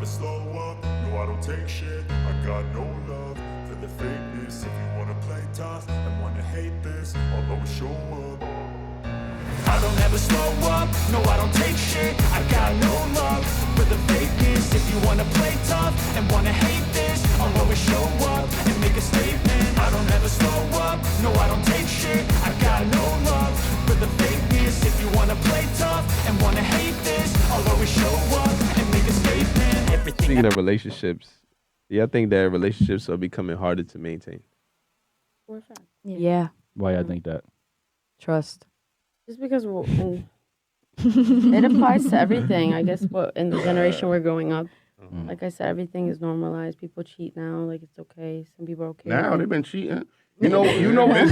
slow up, no I don't take shit. I got no love for the fakeness. If you wanna play tough and wanna hate this, I'll always show up. I don't ever slow up, no I don't take shit. I got no love for the fakeness. If you wanna play tough and wanna hate this, I'll always show up and make a statement. I don't ever slow up, no I don't take shit. I got no love for the fakeness. If you wanna play tough and wanna hate this, I'll always show up and make a statement. Everything. Speaking of relationships, yeah, I think that relationships are becoming harder to maintain. For a fact. Yeah. Why I think that? Trust. Just because it applies to everything. I guess what in the generation we're growing up, like I said, everything is normalized. People cheat now, like it's okay. Some people are okay. Now they've been cheating. You know what's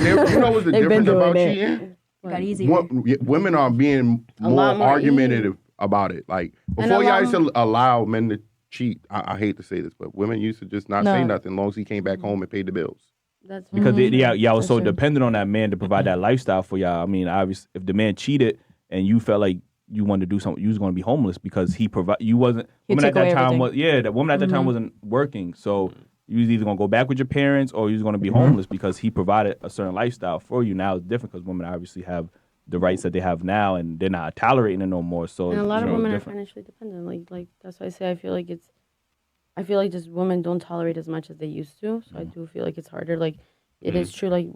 the difference about cheating? Got easier. Women are being more argumentative about it. Like before, y'all used to allow men to cheat. I hate to say this, but women used to just not say nothing as long as he came back home and paid the bills. That's Because y'all was so dependent on that man to provide that lifestyle for y'all. I mean, obviously, if the man cheated and you felt like you wanted to do something, you was going to be homeless because he provide. You wasn't. Woman at that time was that woman at that time wasn't working, so you was either going to go back with your parents or you was going to be homeless because he provided a certain lifestyle for you. Now it's different because women obviously have the rights that they have now, and they're not tolerating it no more. So and a lot of women are financially dependent. Like that's why I say I feel like just women don't tolerate as much as they used to. So I do feel like it's harder. Like it is true. Like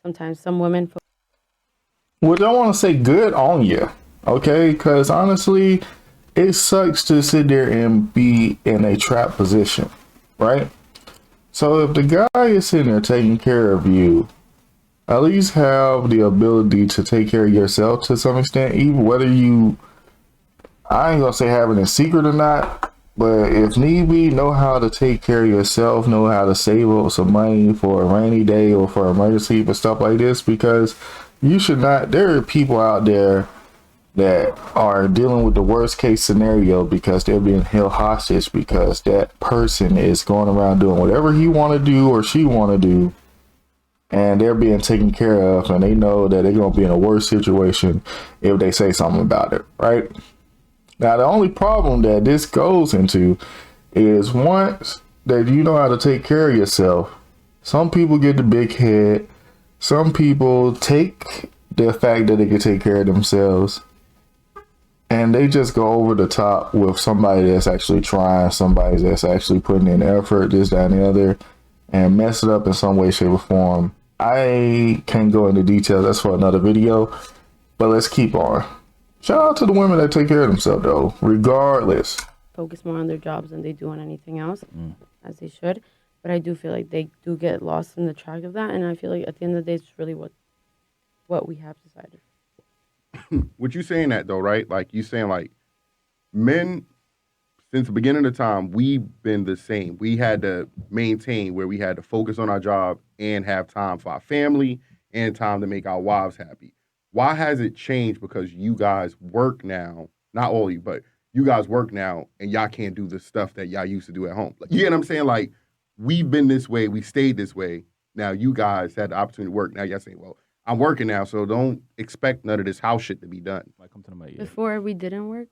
sometimes some women. Which I want to say good on you, okay? Because honestly, it sucks to sit there and be in a trap position, right? So if the guy is sitting there taking care of you, at least have the ability to take care of yourself to some extent, even whether you, I ain't gonna say having a secret or not, but if need be, know how to take care of yourself, know how to save up some money for a rainy day or for emergency, but stuff like this, because you should not, there are people out there that are dealing with the worst case scenario because they're being held hostage because that person is going around doing whatever he want to do or she want to do, and they're being taken care of, and they know that they're going to be in a worse situation if they say something about it, right? Now, the only problem that this goes into is once that you know how to take care of yourself, some people get the big head. Some people take the fact that they can take care of themselves and they just go over the top with somebody that's actually trying, somebody that's actually putting in effort, this, that, and the other, and mess it up in some way, shape, or form. I can't go into details. That's for another video, but let's keep on. Shout out to the women that take care of themselves, though, regardless. Focus more on their jobs than they do on anything else, as they should. But I do feel like they do get lost in the track of that, and I feel like at the end of the day, it's really what we have decided. What you saying that though, right? Like you saying like men since the beginning of the time, we've been the same. We had to maintain where we had to focus on our job and have time for our family and time to make our wives happy. Why has it changed? Because you guys work now, not all of you, but you guys work now and y'all can't do the stuff that y'all used to do at home. Like, you get what I'm saying? Like, we've been this way, we stayed this way. Now you guys had the opportunity to work. Now y'all saying, well, I'm working now, so don't expect none of this house shit to be done. Like, come to the mic, Before we didn't work.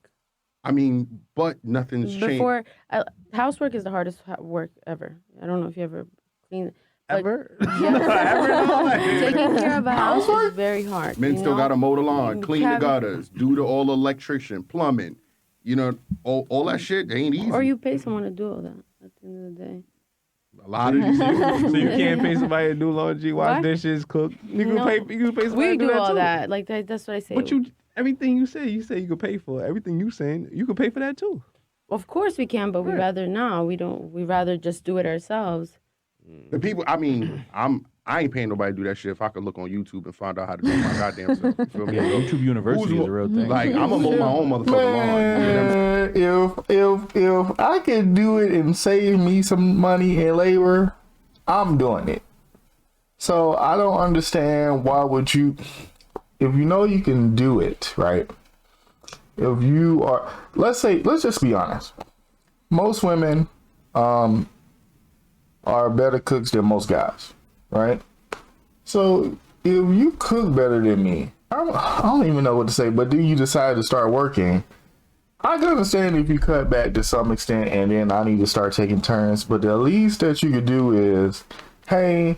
I mean, but nothing's changed. Before, housework is the hardest work ever. I don't know if you ever clean. Ever? Yes. Taking care of a house is very hard. Men still got to mow the lawn, clean the gutters, do the all electrician, plumbing. You know, all that shit ain't easy. Or you pay someone to do all that at the end of the day. A lot of these So you can't pay somebody to do laundry, wash dishes, cook. You can pay somebody we to do all too. that. Like that's what I say. But everything you say you can pay for. Everything you saying, you can pay for that too. Of course we can, but we rather not. We don't. We rather just do it ourselves. The people. I mean, I ain't paying nobody to do that shit. If I could look on YouTube and find out how to do my goddamn self. You feel me? Yeah, YouTube University is a real thing. Like, I'm gonna mow my own motherfucking lawn. If I can do it and save me some money and labor, I'm doing it. So I don't understand why would you, if you know you can do it, right? If you are, let's just be honest. Most women are better cooks than most guys, right? So if you cook better than me, I don't even know what to say, but then you decide to start working, I can understand if you cut back to some extent and then I need to start taking turns, but the least that you could do is, hey,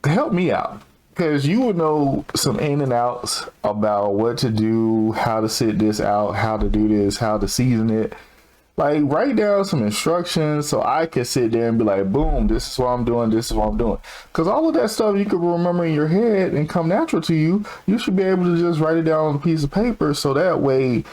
help me out. Because you would know some in and outs about what to do, how to sit this out, how to do this, how to season it. Like, write down some instructions so I can sit there and be like, boom, this is what I'm doing, this is what I'm doing. Because all of that stuff you could remember in your head and come natural to you, you should be able to just write it down on a piece of paper so that way,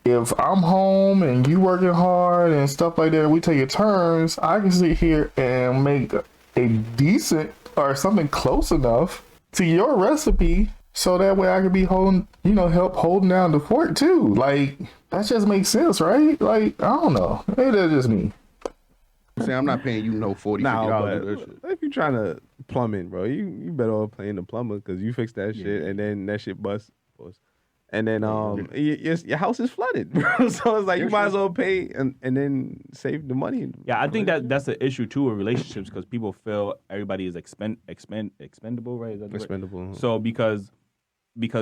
if I'm home and you working hard and stuff like that, and we take your turns, I can sit here and make a decent or something close enough to your recipe so that way I could be holding, help holding down the fort too. Like, that just makes sense, right? Like, I don't know. Maybe that's just me. Say, I'm not paying you no $40, $50 to do that shit. If you're trying to plumb in, bro, you better off paying the plumber because you fix that shit and then that shit busts. And then your house is flooded, bro. So it's like you might as well pay and then save the money. Yeah, I think that's the issue too with relationships because people feel everybody is expendable, right? Is that the Expendable. word? So because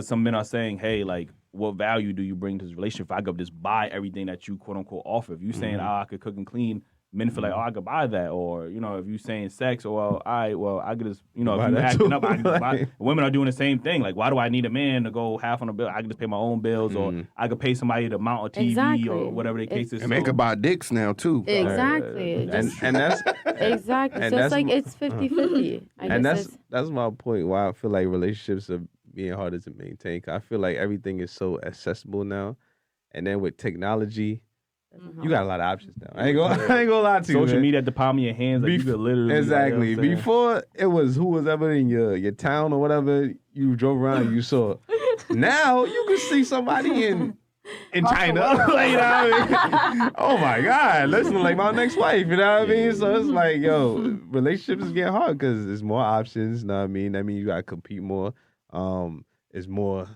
some men are saying, hey, like, what value do you bring to this relationship? If I could just buy everything that you quote unquote offer. If you saying, I could cook and clean, men feel like, I could buy that. Or, if you saying sex, or I could just, if you acting up, I can just buy. Women are doing the same thing. Like, why do I need a man to go half on a bill? I can just pay my own bills, or I could pay somebody to mount a TV or whatever the case is. And they could buy dicks now too. Exactly. And that's exactly. and So that's it's like it's 50-50. And that's my point. Why I feel like relationships are being harder to maintain. 'Cause I feel like everything is so accessible now, and then with technology. You got a lot of options now. I ain't gonna lie to you. Social media at the palm of your hands, like you could literally. Exactly. Before it was who was ever in your town or whatever you drove around and you saw. Now you can see somebody in China. Like, you know what I mean? Oh my God, let's look like my next wife. You know what I mean? So it's like, yo, relationships is getting hard because there's more options. You know what I mean? That means you gotta compete more. There's more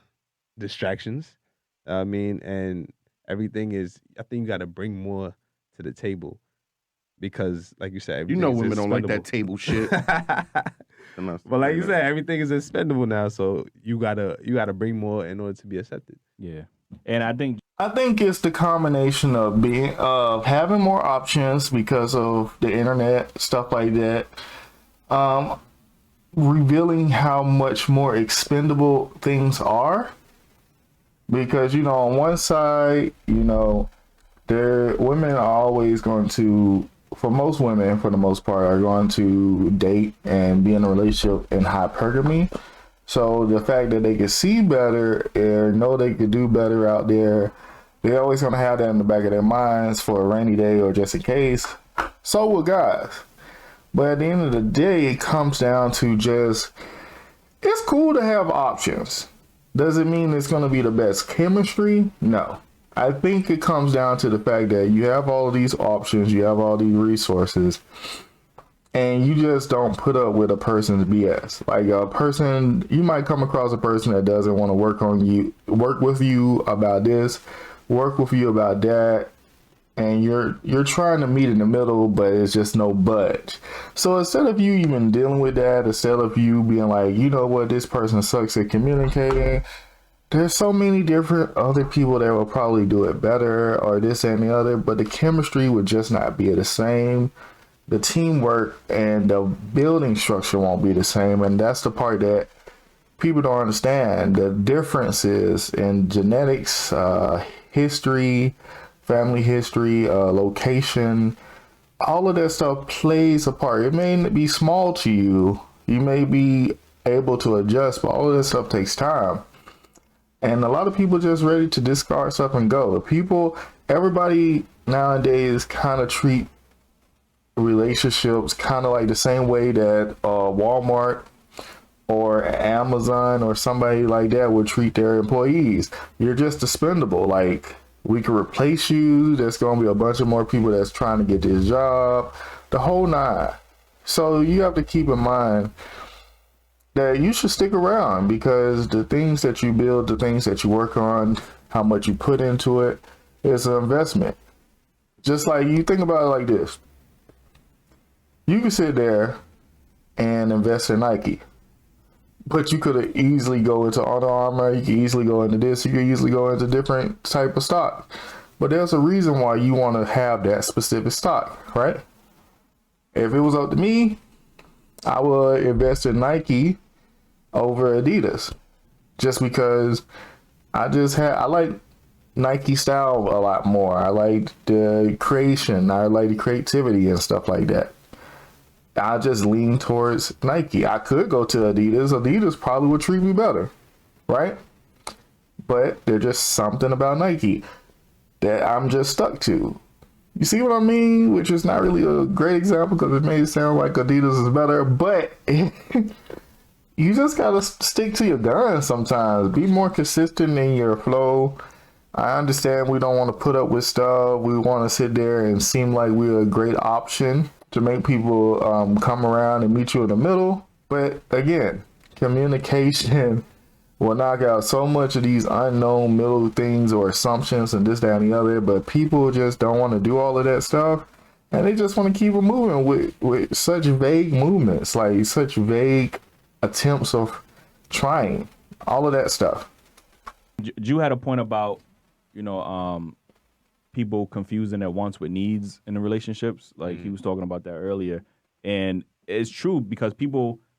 distractions. I mean, and everything is, I think you got to bring more to the table because, like you said, women don't like that table shit. But like you said, everything is expendable now, so you gotta bring more in order to be accepted. Yeah, and I think it's the combination of having more options because of the internet, stuff like that. Revealing how much more expendable things are. Because, on one side, women are always going to, for most women, for the most part, are going to date and be in a relationship in hypergamy. So the fact that they can see better or know they could do better out there, they're always going to have that in the back of their minds for a rainy day or just in case. So will guys. But at the end of the day, it comes down to just, it's cool to have options. Does it mean it's going to be the best chemistry? No. I think it comes down to the fact that you have all of these options, you have all these resources, and you just don't put up with a person's BS. Like a person, you might come across a person that doesn't want to work with you about this, work with you about that, and you're trying to meet in the middle, but it's just no budge. So instead of you even dealing with that, instead of you being like, you know what, this person sucks at communicating, there's so many different other people that will probably do it better or this and the other, but the chemistry would just not be the same. The teamwork and the building structure won't be the same, and that's the part that people don't understand. The differences in genetics, history, family history, location, all of that stuff plays a part. It may be small to you. You may be able to adjust, but all of that stuff takes time. And a lot of people just ready to discard stuff and go. Everybody nowadays kind of treat relationships kind of like the same way that Walmart or Amazon or somebody like that would treat their employees. You're just expendable. Like, we can replace you. There's going to be a bunch of more people that's trying to get this job. The whole nine. So you have to keep in mind that you should stick around because the things that you build, the things that you work on, how much you put into it, is an investment. Just like you think about it like this. You can sit there and invest in Nike. But you could easily go into Under Armour, you could easily go into this, you could easily go into different type of stock. But there's a reason why you want to have that specific stock, right? If it was up to me, I would invest in Nike over Adidas, just because I like Nike style a lot more. I like the creation. I like the creativity and stuff like that. I just lean towards Nike. I could go to Adidas. Adidas probably would treat me better, right? But there's just something about Nike that I'm just stuck to. You see what I mean? Which is not really a great example because it may sound like Adidas is better, but you just gotta stick to your guns sometimes. Be more consistent in your flow. I understand we don't want to put up with stuff. We want to sit there and seem like we're a great option to make people come around and meet you in the middle. But again, communication will knock out so much of these unknown middle things or assumptions and this, that, and the other. But people just don't want to do all of that stuff. And they just want to keep it moving with such vague movements, like such vague attempts of trying all of that stuff. Jew had a point about, people confusing their wants with needs in the relationships. Like he was talking about that earlier. And it's true because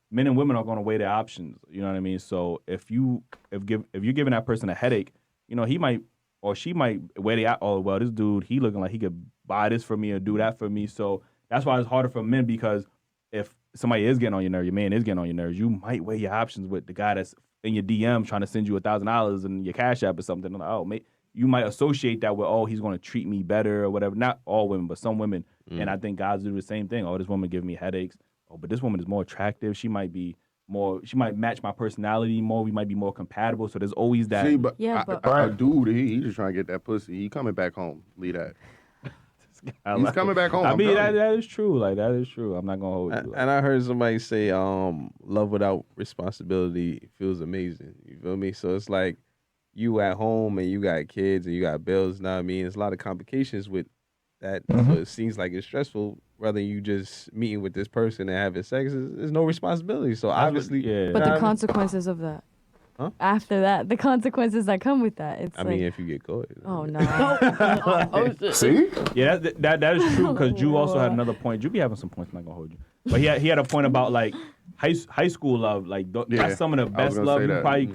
men and women are going to weigh their options. You know what I mean? So if you're giving that person a headache, he might or she might weigh the oh, well, this dude, he looking like he could buy this for me or do that for me. So that's why it's harder for men, because if somebody is getting on your nerves, your man is getting on your nerves, you might weigh your options with the guy that's in your DM trying to send you $1,000 in your Cash App or something. Like, oh, mate, you might associate that with, oh, he's going to treat me better or whatever. Not all women, but some women. And I think guys do the same thing. Oh, this woman giving me headaches. Oh, but this woman is more attractive. She might match my personality more. We might be more compatible. So there's always that. See, but a dude, he just trying to get that pussy. He coming back home. Leave that. He's coming back home. I mean, that is true. Like, that is true. I'm not going to hold you. And I heard somebody say, love without responsibility feels amazing. You feel me? So it's like you at home and you got kids and you got bills. Now, I mean, there's a lot of complications with that. So it seems like it's stressful. Rather you just meeting with this person and having sex, there's no responsibility. So obviously, yeah. But the consequences of that. Huh? After that, the consequences that come with that. It's I mean, if you get caught. Oh no. See? Yeah, that is true, because Drew also had another point. Drew be having some points. I'm not gonna hold you, but he had a point about like high school love. Like that's some of the best love you probably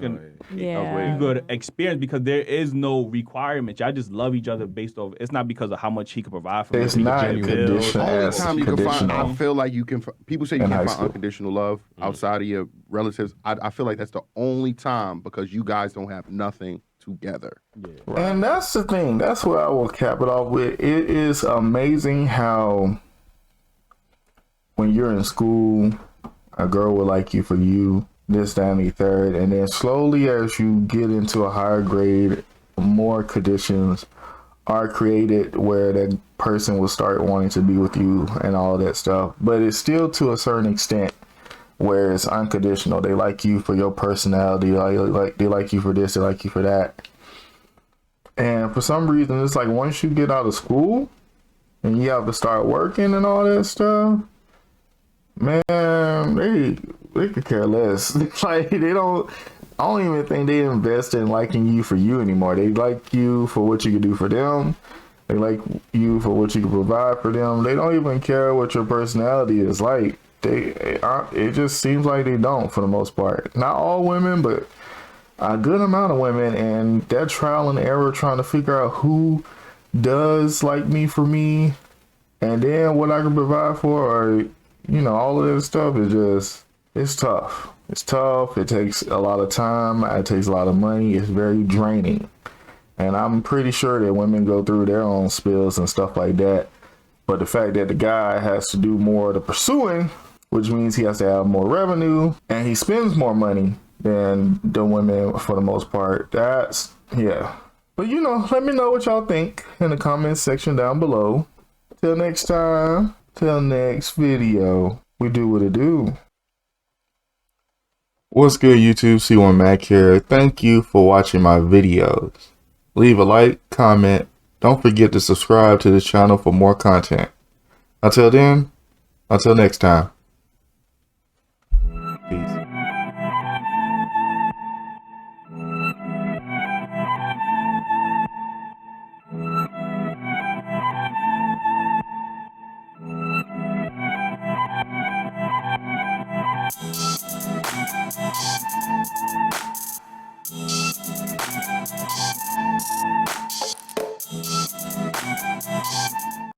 you could experience, because there is no requirement. Y'all just love each other based off. It's not because of how much he could provide for you. It's not conditional. Only time you can find, I feel like you can. People say you can't find unconditional love outside of your relatives. I feel like that's the only time, because you guys don't have nothing together. Yeah. Right. And that's the thing. That's what I will cap it off with. It is amazing how when you're in school, a girl will like you for you, this, that, and the third. And then slowly as you get into a higher grade, more conditions are created where that person will start wanting to be with you and all that stuff. But it's still to a certain extent where it's unconditional. They like you for your personality. They like you for this, they like you for that. And for some reason, it's like once you get out of school and you have to start working and all that stuff, man, they could care less. Like I don't even think they invest in liking you for you anymore. They like you for what you can do for them. They like you for what you can provide for them. They don't even care what your personality is like. It just seems like they don't, for the most part. Not all women, but a good amount of women, and that trial and error trying to figure out who does like me for me, and then what I can provide for, or all of this stuff is just, it's tough. It's tough. It takes a lot of time. It takes a lot of money. It's very draining. And I'm pretty sure that women go through their own spills and stuff like that. But the fact that the guy has to do more of the pursuing, which means he has to have more revenue, and he spends more money than the women for the most part. That's, yeah. But let me know what y'all think in the comments section down below. Till next time, till next video, we do what it do. What's good, YouTube? C1 Mac here. Thank you for watching my videos. Leave a like, comment. Don't forget to subscribe to this channel for more content. Until then, until next time. Peace. Bye.